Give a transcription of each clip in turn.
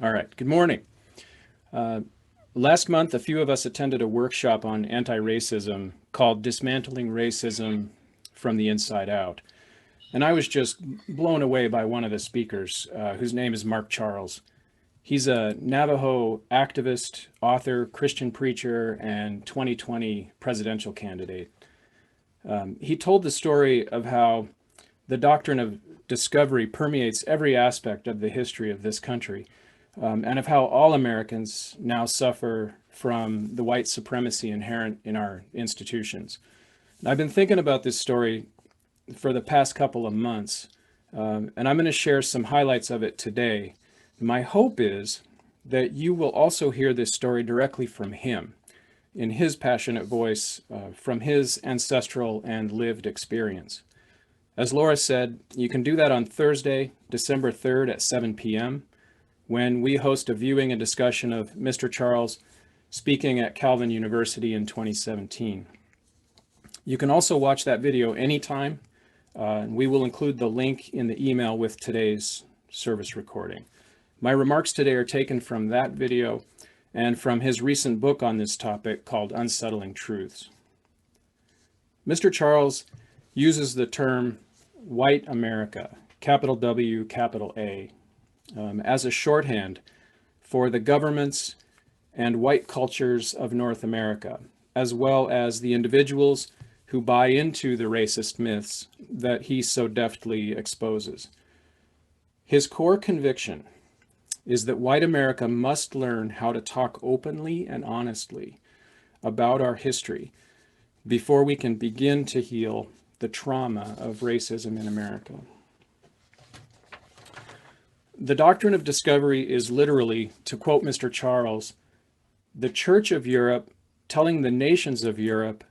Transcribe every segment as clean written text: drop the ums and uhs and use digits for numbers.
All right, good morning. Last month, a few of us attended a workshop on anti-racism called Dismantling Racism from the Inside Out. And I was just blown away by one of the speakers, whose name is Mark Charles. He's a Navajo activist, author, Christian preacher, and 2020 presidential candidate. He told the story of how the doctrine of discovery permeates every aspect of the history of this country, and of how all Americans now suffer from the white supremacy inherent in our institutions. And I've been thinking about this story for the past couple of months, and I'm going to share some highlights of it today. My hope is that you will also hear this story directly from him, in his passionate voice, from his ancestral and lived experience. As Laura said, you can do that on Thursday, December 3rd at 7 p.m., when we host a viewing and discussion of Mr. Charles speaking at Calvin University in 2017. You can also watch that video anytime. We will include the link in the email with today's service recording. My remarks today are taken from that video and from his recent book on this topic called Unsettling Truths. Mr. Charles uses the term white America, capital W, capital A, as a shorthand for the governments and white cultures of North America, as well as the individuals who buy into the racist myths that he so deftly exposes. His core conviction is that white America must learn how to talk openly and honestly about our history before we can begin to heal the trauma of racism in America. The doctrine of discovery is literally, to quote Mr. Charles, the Church of Europe telling the nations of Europe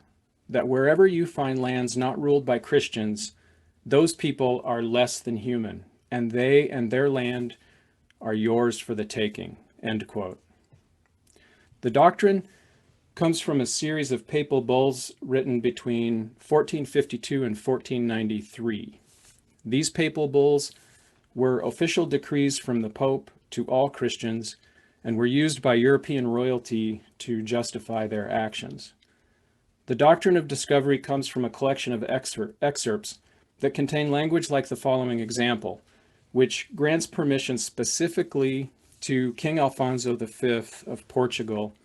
that wherever you find lands not ruled by Christians, those people are less than human, and they and their land are yours for the taking, end quote. The doctrine comes from a series of papal bulls written between 1452 and 1493. These papal bulls were official decrees from the Pope to all Christians and were used by European royalty to justify their actions. The doctrine of discovery comes from a collection of excerpts that contain language like the following example, which grants permission specifically to King Alfonso V of Portugal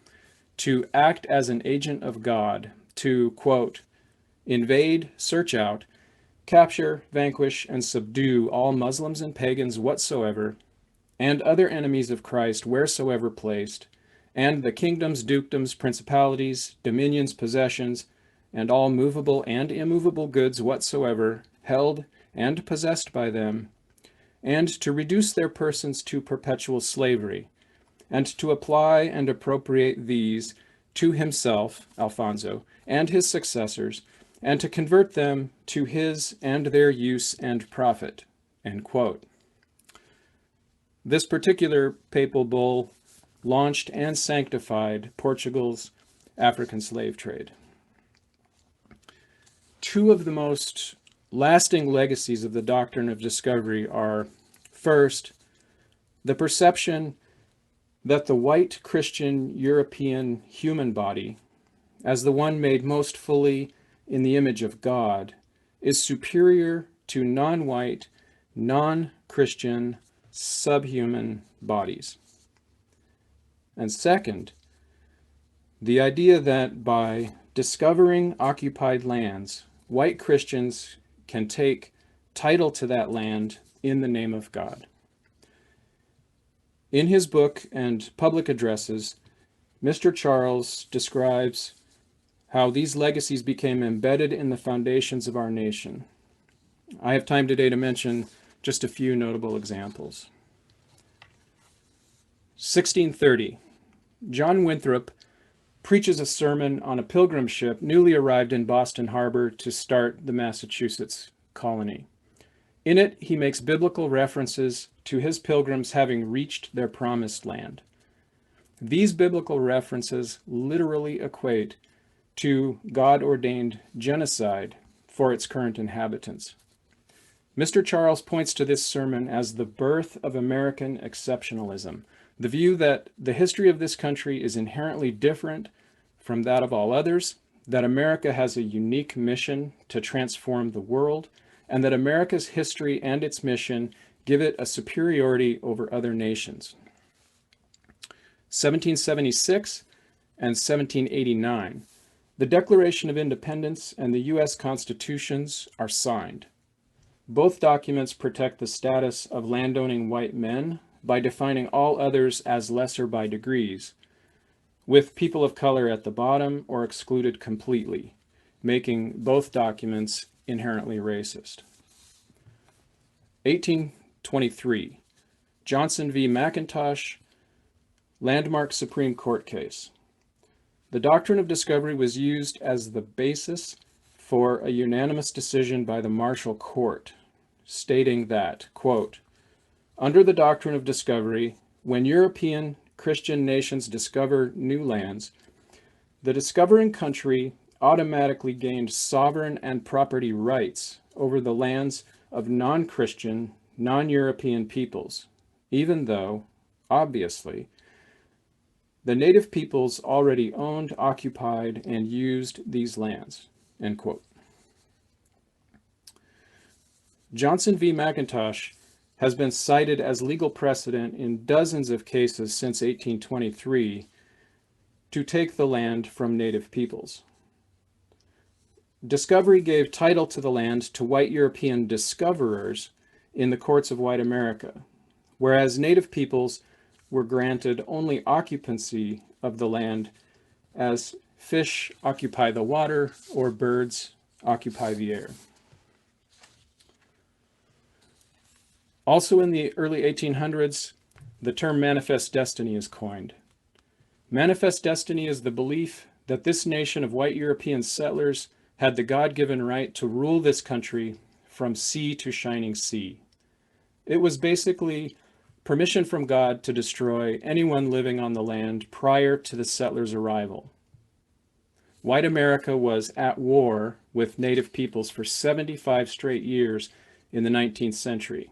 to act as an agent of God to, quote, invade, search out, capture, vanquish, and subdue all Muslims and pagans whatsoever, and other enemies of Christ wheresoever placed, and the kingdoms, dukedoms, principalities, dominions, possessions, and all movable and immovable goods whatsoever held and possessed by them, and to reduce their persons to perpetual slavery, and to apply and appropriate these to himself, Alfonso, and his successors, and to convert them to his and their use and profit, end quote. This particular papal bull launched and sanctified Portugal's African slave trade. Two of the most lasting legacies of the doctrine of discovery are, first, the perception that the white Christian European human body, as the one made most fully in the image of God, is superior to non-white, non-Christian, subhuman bodies. And second, the idea that by discovering occupied lands, white Christians can take title to that land in the name of God. In his book and public addresses, Mr. Charles describes how these legacies became embedded in the foundations of our nation. I have time today to mention just a few notable examples. 1630, John Winthrop preaches a sermon on a pilgrim ship newly arrived in Boston Harbor to start the Massachusetts colony. In it, he makes biblical references to his pilgrims having reached their promised land. These biblical references literally equate to God-ordained genocide for its current inhabitants. Mr. Charles points to this sermon as the birth of American exceptionalism, The view that the history of this country is inherently different from that of all others, that America has a unique mission to transform the world, and that America's history and its mission give it a superiority over other nations. 1776 and 1789. The Declaration of Independence and the U.S. Constitutions are signed. Both documents protect the status of landowning white men by defining all others as lesser by degrees, with people of color at the bottom or excluded completely, making both documents inherently racist. 1823. Johnson v. McIntosh, landmark Supreme Court case. The doctrine of discovery was used as the basis for a unanimous decision by the Marshall Court, stating that, quote, under the doctrine of discovery, when European Christian nations discover new lands, the discovering country automatically gained sovereign and property rights over the lands of non-Christian, non-European peoples, even though, obviously, the native peoples already owned, occupied, and used these lands, end quote. Johnson v. McIntosh has been cited as legal precedent in dozens of cases since 1823 to take the land from native peoples. Discovery gave title to the land to white European discoverers in the courts of white America, whereas native peoples were granted only occupancy of the land as fish occupy the water or birds occupy the air. Also in the early 1800s, the term manifest destiny is coined. Manifest destiny is the belief that this nation of white European settlers had the God-given right to rule this country from sea to shining sea. It was basically permission from God to destroy anyone living on the land prior to the settlers' arrival. White America was at war with native peoples for 75 straight years in the 19th century.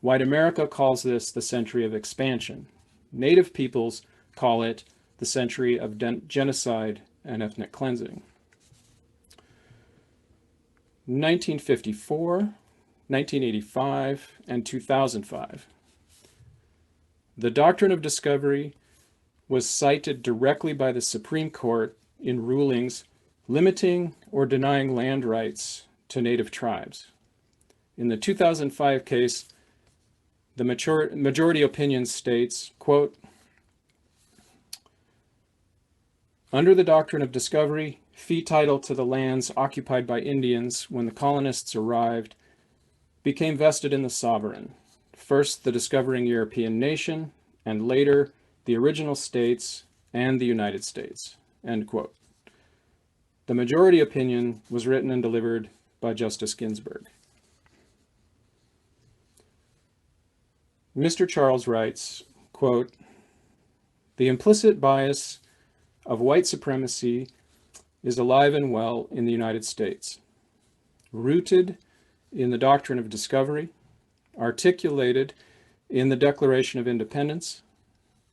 White America calls this the century of expansion. Native peoples call it the century of genocide and ethnic cleansing. 1954, 1985, and 2005. The doctrine of discovery was cited directly by the Supreme Court in rulings limiting or denying land rights to native tribes. In the 2005 case, the majority opinion states, quote, under the doctrine of discovery, fee title to the lands occupied by Indians when the colonists arrived became vested in the sovereign, first the discovering European nation, and later the original states and the United States, end quote. The majority opinion was written and delivered by Justice Ginsburg. Mr. Charles writes, quote, the implicit bias of white supremacy is alive and well in the United States, rooted in the doctrine of discovery, articulated in the Declaration of Independence,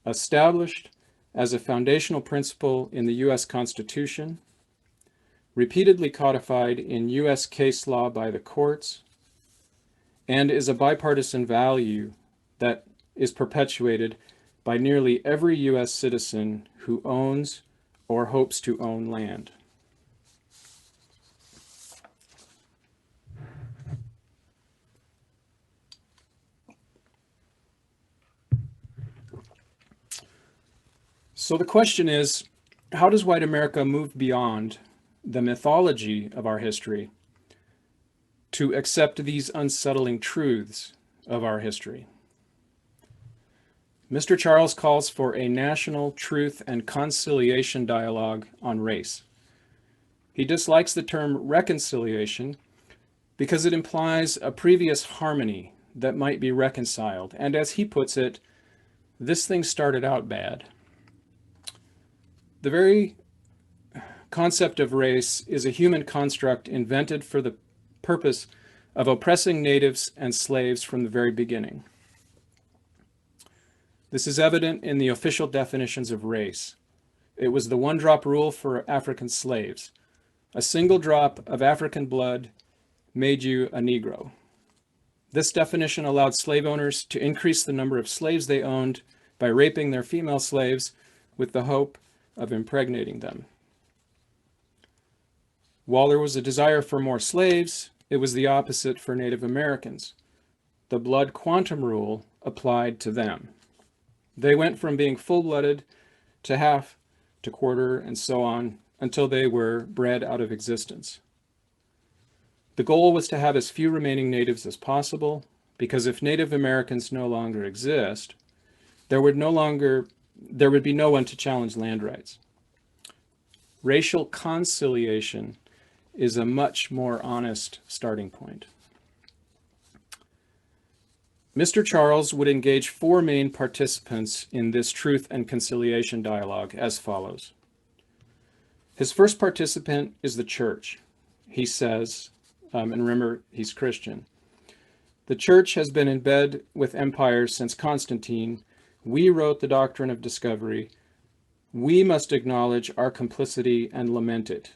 established as a foundational principle in the U.S. Constitution, repeatedly codified in U.S. case law by the courts, and is a bipartisan value that is perpetuated by nearly every U.S. citizen who owns or hopes to own land. So the question is, how does white America move beyond the mythology of our history to accept these unsettling truths of our history? Mr. Charles calls for a national truth and conciliation dialogue on race. He dislikes the term reconciliation because it implies a previous harmony that might be reconciled. And as he puts it, this thing started out bad. The very concept of race is a human construct invented for the purpose of oppressing natives and slaves from the very beginning. This is evident in the official definitions of race. It was the one-drop rule for African slaves. A single drop of African blood made you a Negro. This definition allowed slave owners to increase the number of slaves they owned by raping their female slaves with the hope of impregnating them. While there was a desire for more slaves, it was the opposite for Native Americans. The blood quantum rule applied to them. They went from being full-blooded to half, to quarter, and so on, until they were bred out of existence. The goal was to have as few remaining natives as possible, because if Native Americans no longer exist, there would be no one to challenge land rights. Racial conciliation is a much more honest starting point. Mr. Charles would engage four main participants in this truth and conciliation dialogue as follows. His first participant is the church. He says, and remember, he's Christian, "The church has been in bed with empires since Constantine. We wrote the doctrine of discovery. We must acknowledge our complicity and lament it.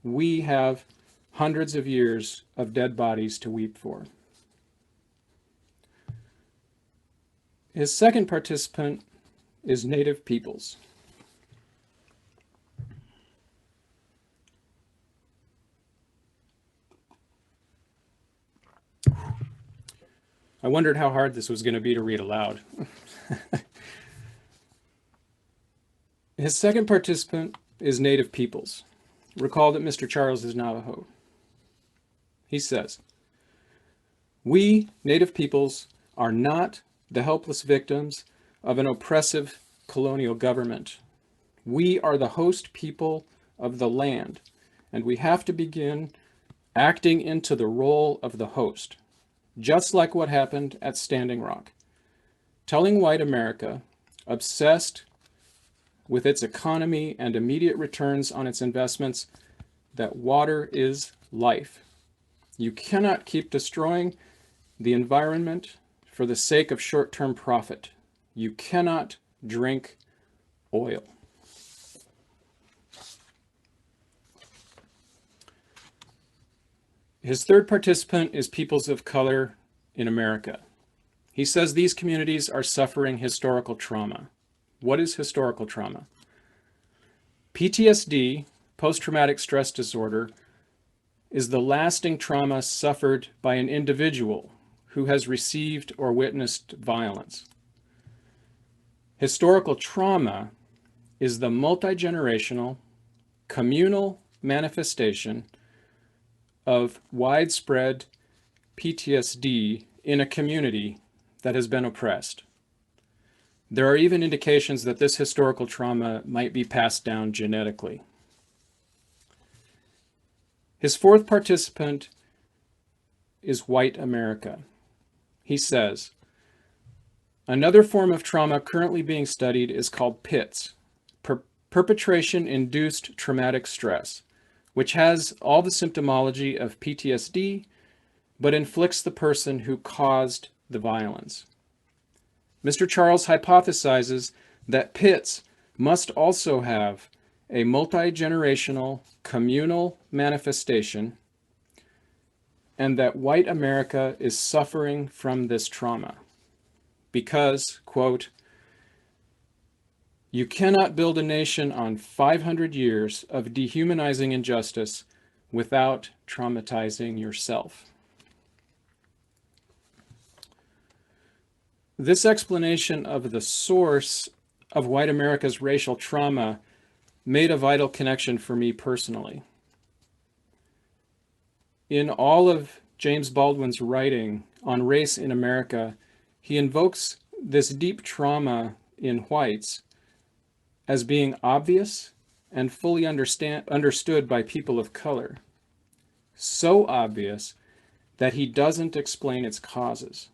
We have hundreds of years of dead bodies to weep for." His second participant is Native peoples. I wondered how hard this was going to be to read aloud. His second participant is Native peoples. Recall that Mr. Charles is Navajo. He says, "We, Native peoples, are not the helpless victims of an oppressive colonial government. We are the host people of the land, and we have to begin acting into the role of the host, just like what happened at Standing Rock, telling white America, obsessed with its economy and immediate returns on its investments, that water is life. You cannot keep destroying the environment for the sake of short-term profit. You cannot drink oil." His third participant is peoples of color in America. He says these communities are suffering historical trauma. What is historical trauma? PTSD, post-traumatic stress disorder, is the lasting trauma suffered by an individual who has received or witnessed violence. Historical trauma is the multi-generational, communal manifestation of widespread PTSD in a community that has been oppressed. There are even indications that this historical trauma might be passed down genetically. His fourth participant is white America. He says, "Another form of trauma currently being studied is called PITS, perpetration-induced traumatic stress, which has all the symptomology of PTSD, but inflicts the person who caused the violence." Mr. Charles hypothesizes that PITS must also have a multi-generational communal manifestation, and that white America is suffering from this trauma because, quote, "You cannot build a nation on 500 years of dehumanizing injustice without traumatizing yourself." This explanation of the source of white America's racial trauma made a vital connection for me personally. In all of James Baldwin's writing on race in America, he invokes this deep trauma in whites as being obvious and fully understood by people of color. So obvious that he doesn't explain its causes.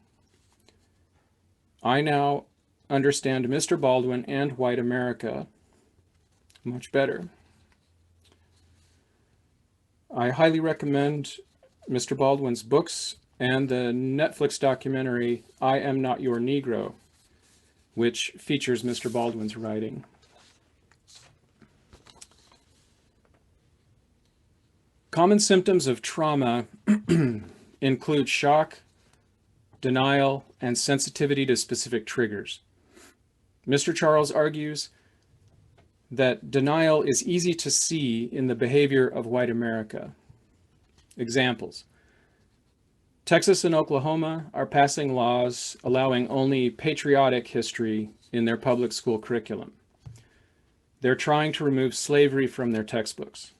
I now understand Mr. Baldwin and white America much better. I highly recommend Mr. Baldwin's books and the Netflix documentary, I Am Not Your Negro. which features Mr. Baldwin's writing. Common symptoms of trauma include shock, denial, and sensitivity to specific triggers. Mr. Charles argues that denial is easy to see in the behavior of white America. Examples: Texas and Oklahoma are passing laws allowing only patriotic history in their public school curriculum. They're trying to remove slavery from their textbooks.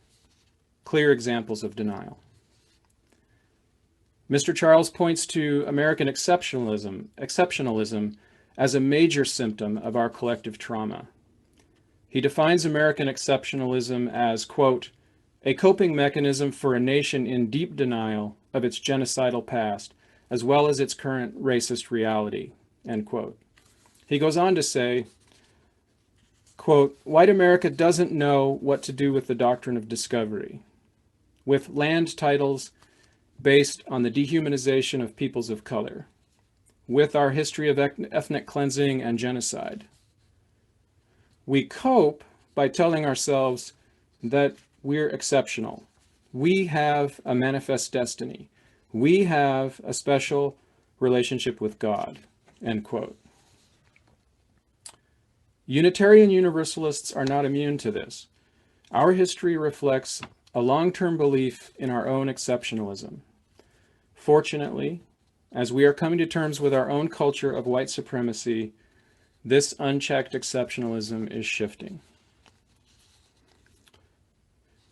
Clear examples of denial. Mr. Charles points to American exceptionalism as a major symptom of our collective trauma. He defines American exceptionalism as, quote, a coping mechanism for a nation in deep denial of its genocidal past, as well as its current racist reality, end quote. He goes on to say, quote, white America doesn't know what to do with the doctrine of discovery, with land titles based on the dehumanization of peoples of color, with our history of ethnic cleansing and genocide. We cope by telling ourselves that we're exceptional. We have a manifest destiny. We have a special relationship with God, end quote. Unitarian Universalists are not immune to this. Our history reflects a long-term belief in our own exceptionalism. Fortunately, as we are coming to terms with our own culture of white supremacy, this unchecked exceptionalism is shifting.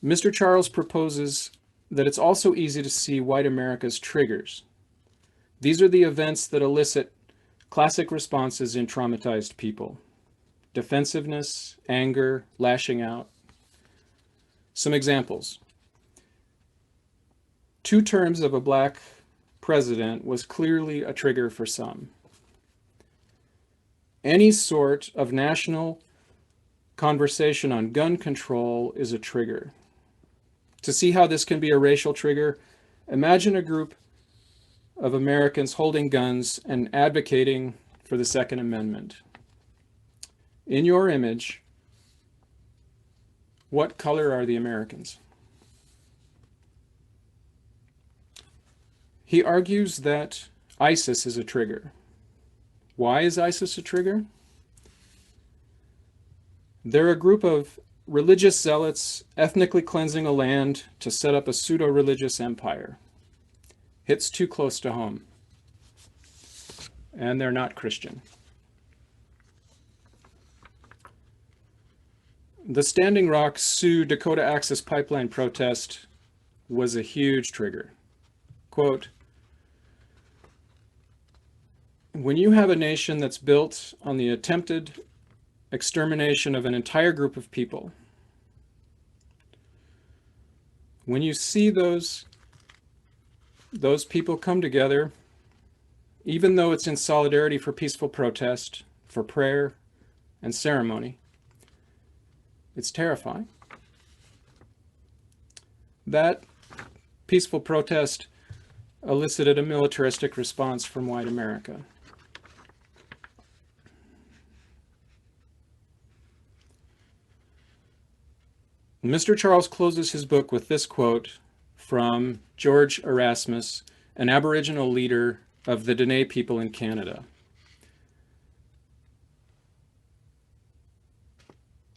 Mr. Charles proposes that it's also easy to see white America's triggers. These are the events that elicit classic responses in traumatized people: defensiveness, anger, lashing out. Some examples. 2 terms of a black president was clearly a trigger for some. Any sort of national conversation on gun control is a trigger. To see how this can be a racial trigger, imagine a group of Americans holding guns and advocating for the Second Amendment. In your image, what color are the Americans? He argues that ISIS is a trigger. Why is ISIS a trigger? They're a group of religious zealots ethnically cleansing a land to set up a pseudo-religious empire. Hits too close to home. And they're not Christian. The Standing Rock Sioux Dakota Access Pipeline protest was a huge trigger. Quote, when you have a nation that's built on the attempted extermination of an entire group of people, when you see those people come together, even though it's in solidarity for peaceful protest, for prayer and ceremony, it's terrifying. That peaceful protest elicited a militaristic response from white America. Mr. Charles closes his book with this quote from George Erasmus, an Aboriginal leader of the Dene people in Canada.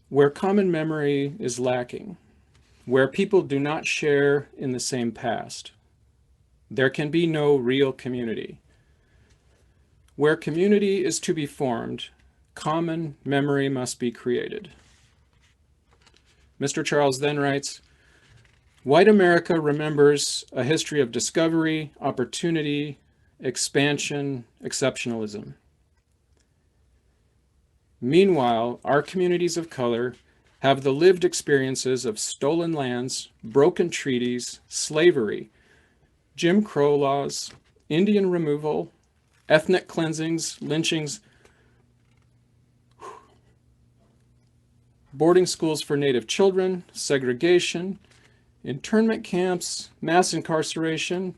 Where common memory is lacking, where people do not share in the same past, there can be no real community. Where community is to be formed, common memory must be created. Mr. Charles then writes, white America remembers a history of discovery, opportunity, expansion, exceptionalism. Meanwhile, our communities of color have the lived experiences of stolen lands, broken treaties, slavery, Jim Crow laws, Indian removal, ethnic cleansings, lynchings, boarding schools for Native children, segregation, internment camps, mass incarceration,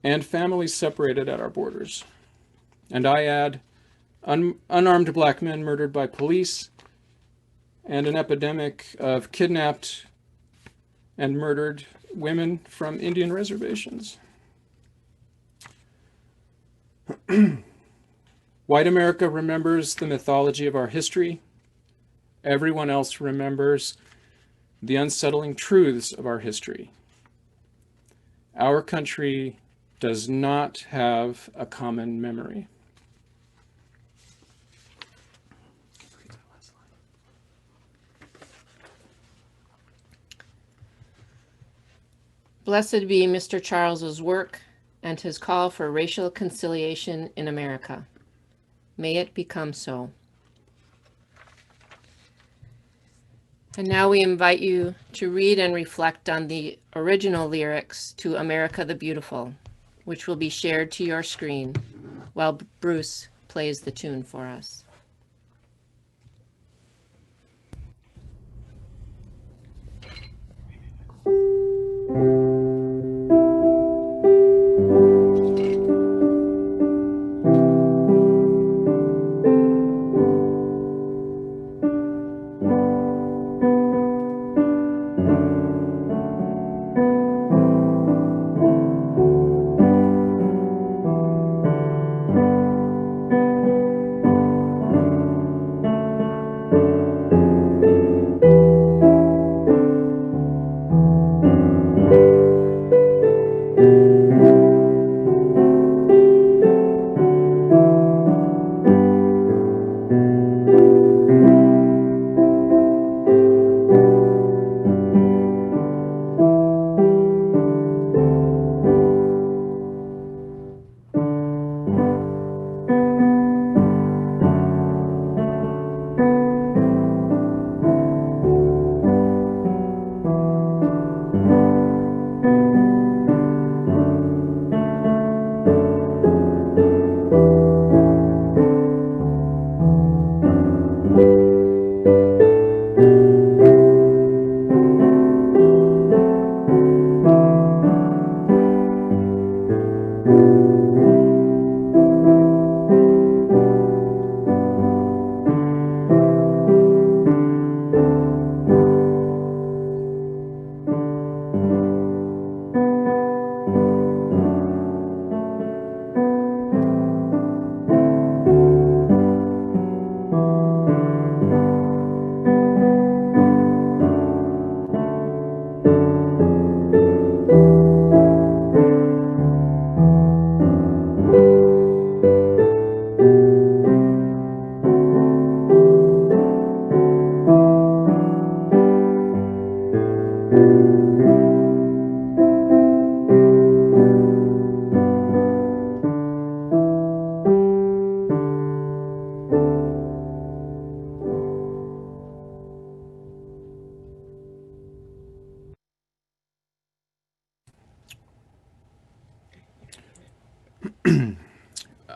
and families separated at our borders. And I add, unarmed black men murdered by police, and an epidemic of kidnapped and murdered women from Indian reservations. White America remembers the mythology of our history. Everyone else remembers the unsettling truths of our history. Our country does not have a common memory. Blessed be Mr. Charles's work and his call for racial conciliation in America. May it become so. And now we invite you to read and reflect on the original lyrics to America the Beautiful, which will be shared to your screen while Bruce plays the tune for us.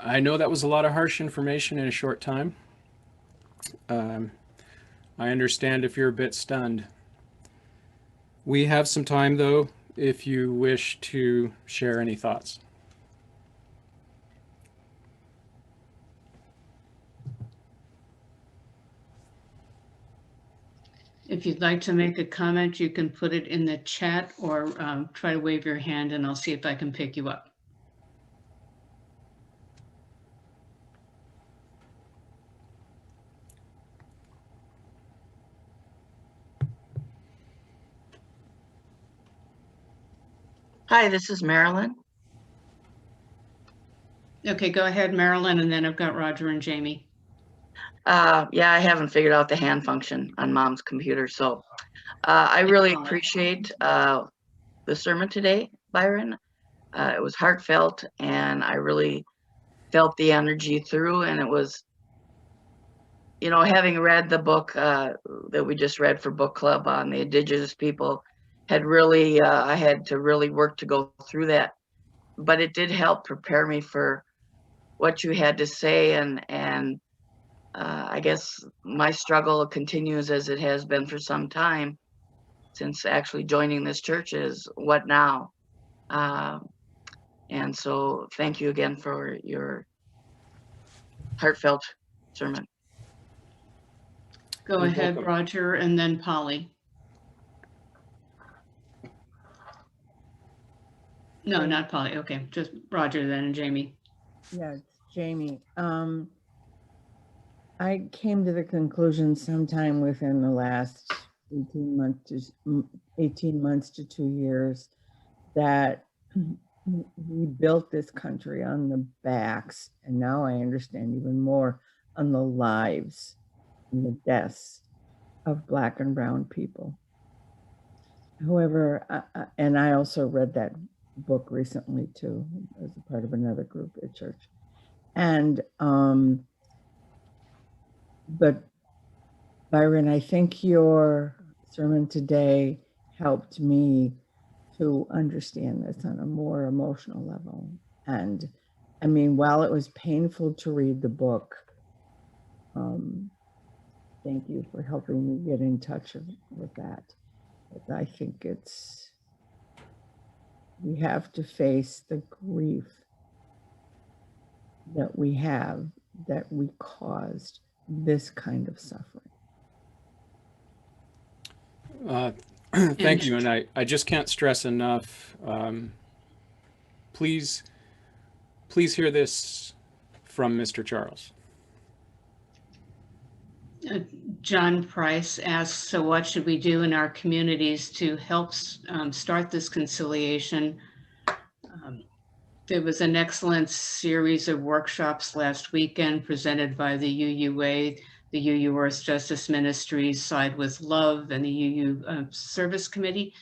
I know that was a lot of harsh information in a short time. I understand if you're a bit stunned. We have some time, though, if you wish to share any thoughts. If you'd like to make a comment, you can put it in the chat or try to wave your hand and I'll see if I can pick you up. Hi, this is Marilyn. Okay, go ahead, Marilyn, and then I've got Roger and Jamie. Yeah, I haven't figured out the hand function on Mom's computer, so I really appreciate the sermon today, Byron. It was heartfelt, and I really felt the energy through, and it was, you know, having read the book that we just read for book club on the Indigenous people, had really, I had to really work to go through that, but it did help prepare me for what you had to say, and I guess my struggle continues as it has been for some time since actually joining this church is what now? And so thank you again for your heartfelt sermon. Go You're ahead, welcome. Roger, and then Polly. No, not Polly. Okay, just Roger then and Jamie. Yeah, it's Jamie. I came to the conclusion sometime within the last 18 months to 2 years that we built this country on the backs, and now I understand even more, on the lives and the deaths of Black and brown people. However, and I also read that book recently too, as a part of another group at church. And, but Byron, I think your sermon today helped me to understand this on a more emotional level. And I mean, while it was painful to read the book, thank you for helping me get in touch with that. But I think we have to face the grief that we have, that we caused this kind of suffering. Thank you, and I just can't stress enough. Please hear this from Mr. Charles. John Price asks, so what should we do in our communities to help start this conciliation? There was an excellent series of workshops last weekend presented by the UUA, the UU Earth Justice Ministries, Side with Love, and the UU Service Committee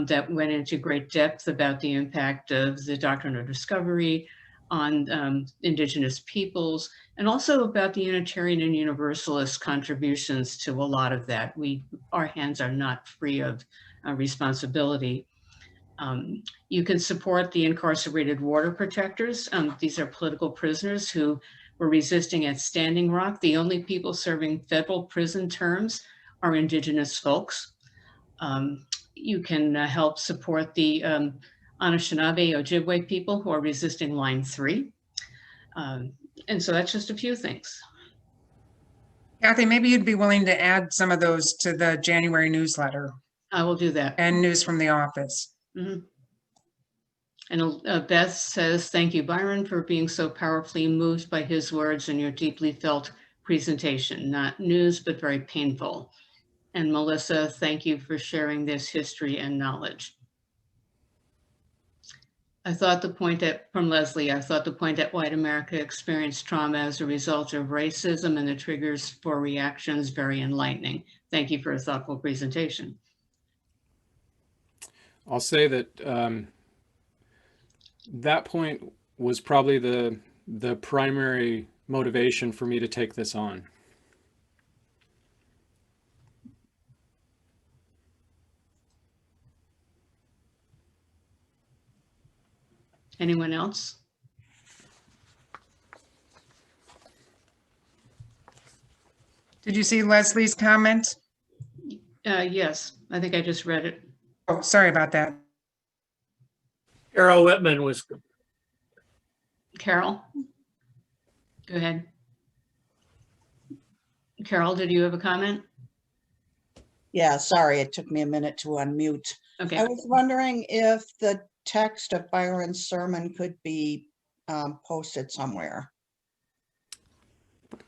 that went into great depth about the impact of the Doctrine of Discovery on Indigenous peoples, and also about the Unitarian and Universalist contributions to a lot of that. Our hands are not free of responsibility. You can support the incarcerated water protectors. These are political prisoners who were resisting at Standing Rock. The only people serving federal prison terms are Indigenous folks. You can help support the Anishinaabe Ojibwe people who are resisting Line 3. And so that's just a few things. Kathy, maybe you'd be willing to add some of those to the January newsletter I will do that. and news from the office. Mm-hmm. And Beth says, thank you, Byron, for being so powerfully moved by his words and your deeply felt presentation. Not news, but very painful. And Melissa, thank you for sharing this history and knowledge. From Leslie, I thought the point that white America experienced trauma as a result of racism and the triggers for reactions very enlightening. Thank you for a thoughtful presentation. I'll say that that point was probably the primary motivation for me to take this on. Anyone else? Did you see Leslie's comment? Yes, I think I just read it. Oh, sorry about that. Carol Whitman was. Carol? Go ahead. Carol, did you have a comment? Yeah, sorry, it took me a minute to unmute. Okay. I was wondering if the text of Byron's sermon could be posted somewhere.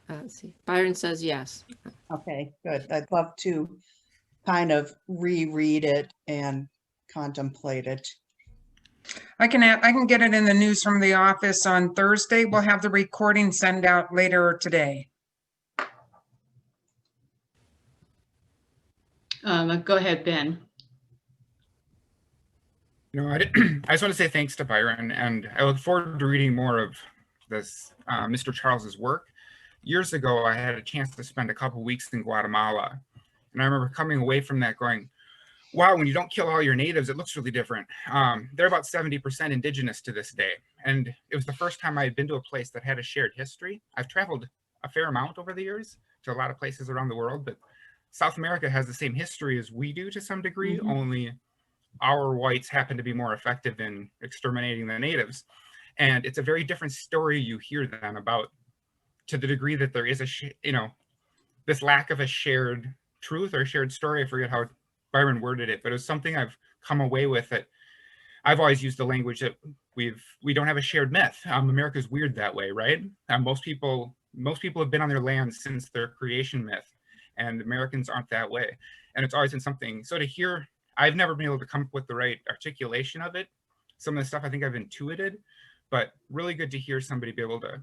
Let's see. Byron says yes. Okay, good. I'd love to kind of reread it and contemplate it. I can get it in the news from the office on Thursday. We'll have the recording sent out later today. Go ahead, Ben. You know, I just want to say thanks to Byron, and I look forward to reading more of this Mr. Charles's work. Years ago, I had a chance to spend a couple weeks in Guatemala, and I remember coming away from that going, wow, when you don't kill all your natives, it looks really different. They're about 70% indigenous to this day, and it was the first time I had been to a place that had a shared history. I've traveled a fair amount over the years to a lot of places around the world, but South America has the same history as we do to some degree, only our whites happen to be more effective in exterminating the natives. And it's a very different story you hear then about to the degree that there is this lack of a shared truth or shared story. I forget how Byron worded it, but it was something I've come away with, that I've always used the language that we don't have a shared myth. America's weird that way, right? Most people have been on their land since their creation myth, and Americans aren't that way. And it's always been something. So to hear, I've never been able to come up with the right articulation of it. Some of the stuff I think I've intuited, but really good to hear somebody be able to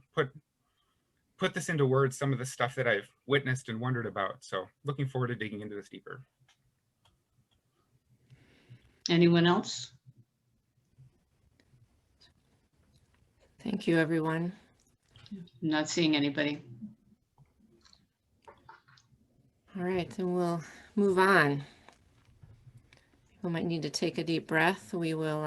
put this into words, some of the stuff that I've witnessed and wondered about. So looking forward to digging into this deeper. Anyone else? Thank you, everyone. I'm not seeing anybody. All right, then we'll move on. We might need to take a deep breath. We will